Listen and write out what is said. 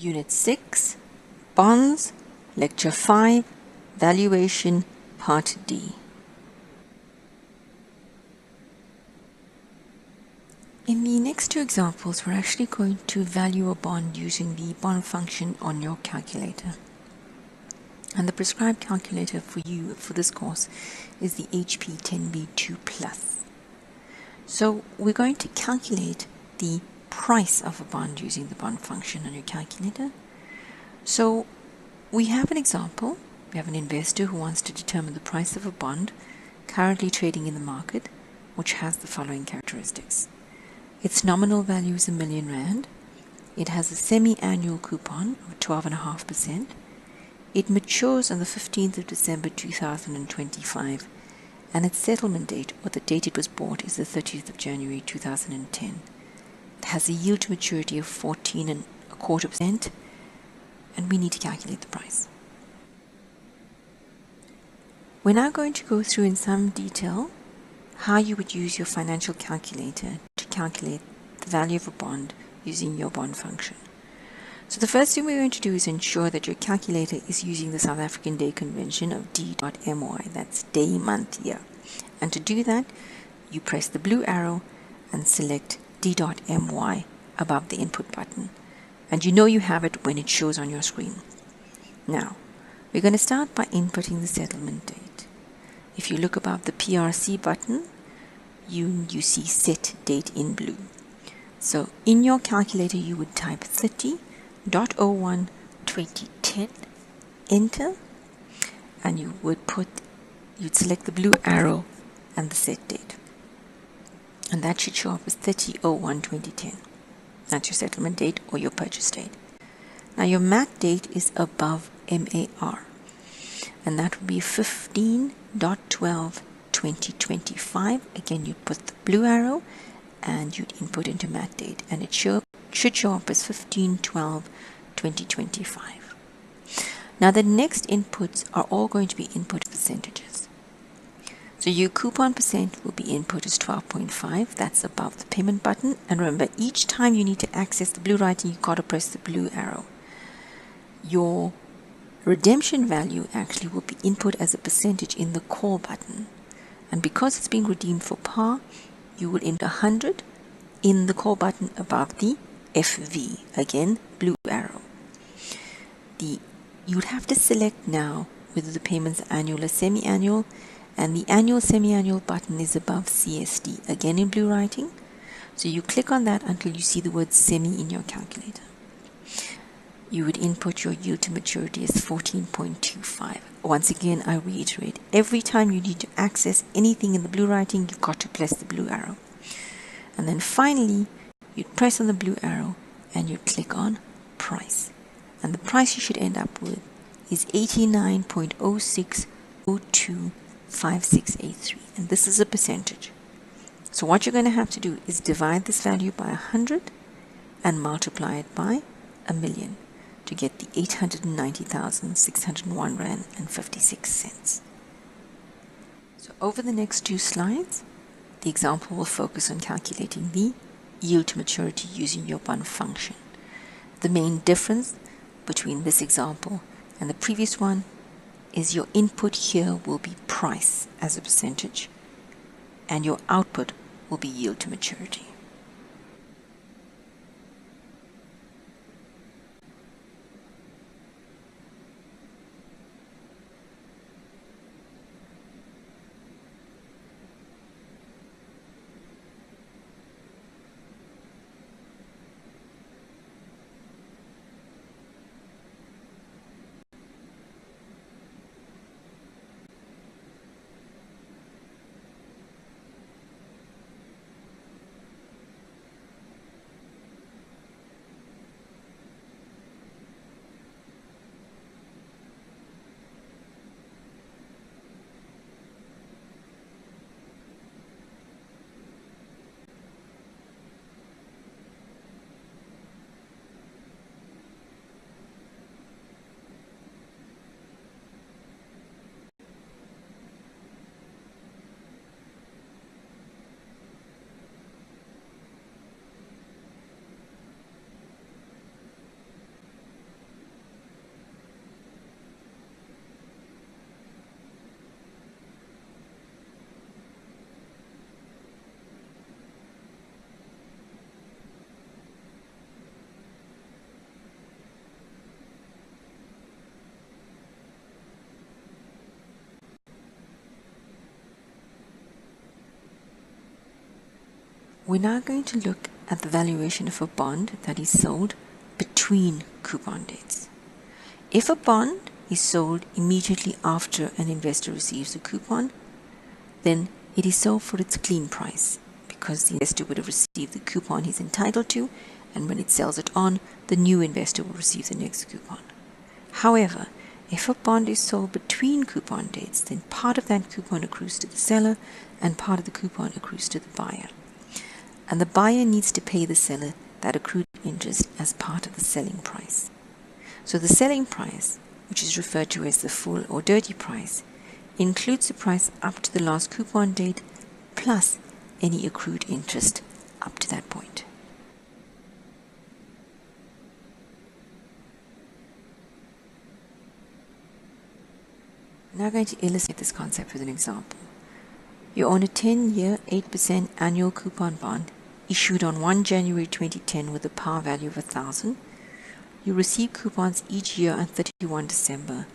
Unit 6, Bonds, Lecture 5, Valuation, Part D. In the next two examples, we're actually going to value a bond using the bond function on your calculator. And the prescribed calculator for you for this course is the HP 10B2 Plus. So we're going to calculate the price of a bond using the bond function on your calculator. So we have an example. We have an investor who wants to determine the price of a bond currently trading in the market, which has the following characteristics. Its nominal value is R1,000,000. It has a semi-annual coupon of 12.5%. It matures on the 15th of December 2025, and its settlement date, or the date it was bought, is the 30th of January 2010. It has a yield to maturity of 14.25%, and we need to calculate the price. We're now going to go through in some detail how you would use your financial calculator to calculate the value of a bond using your bond function. So the first thing we're going to do is ensure that your calculator is using the South African Day Convention of D.MY, that's day, month, year. And to do that, you press the blue arrow and select D.MY above the input button. And you know you have it when it shows on your screen. Now, we're going to start by inputting the settlement date. If you look above the PRC button, you see set date in blue. So in your calculator, you would type 30.01/2010, enter, and you'd select the blue arrow and the set date. And that should show up as 30.01/2010. That's your settlement date or your purchase date. Now your MAT date is above MAR, and that would be 15.12/2025. Again, you put the blue arrow and you'd input into MAT date, and it should show up as 15/12/2025. Now the next inputs are all going to be input percentages. So your coupon percent will be input as 12.5. That's above the payment button. And remember, each time you need to access the blue writing, you've got to press the blue arrow. Your redemption value actually will be input as a percentage in the call button. And because it's being redeemed for par, you will enter 100 in the call button above the FV. Again, blue arrow. You would have to select now whether the payments are annual or semi-annual, and the annual semi-annual button is above CSD, again in blue writing. So you click on that until you see the word semi in your calculator. You would input your yield to maturity as 14.25. Once again, I reiterate, every time you need to access anything in the blue writing, you've got to press the blue arrow. And then finally, you'd press on the blue arrow and you'd click on price. And the price you should end up with is 89.06025683, and this is a percentage. So what you're going to have to do is divide this value by 100 and multiply it by 1,000,000 to get the 890,601 Rand and 56 cents. So over the next two slides, the example will focus on calculating the yield to maturity using your bond function. The main difference between this example and the previous one is your input here will be price as a percentage, and your output will be yield to maturity. We're now going to look at the valuation of a bond that is sold between coupon dates. If a bond is sold immediately after an investor receives a coupon, then it is sold for its clean price, because the investor would have received the coupon he's entitled to, and when it sells it on, the new investor will receive the next coupon. However, if a bond is sold between coupon dates, then part of that coupon accrues to the seller and part of the coupon accrues to the buyer. And the buyer needs to pay the seller that accrued interest as part of the selling price. So the selling price, which is referred to as the full or dirty price, includes the price up to the last coupon date plus any accrued interest up to that point. I'm now going to illustrate this concept with an example. You own a 10-year, 8% annual coupon bond issued on 1 January 2010 with a par value of 1,000. You receive coupons each year on 31 December,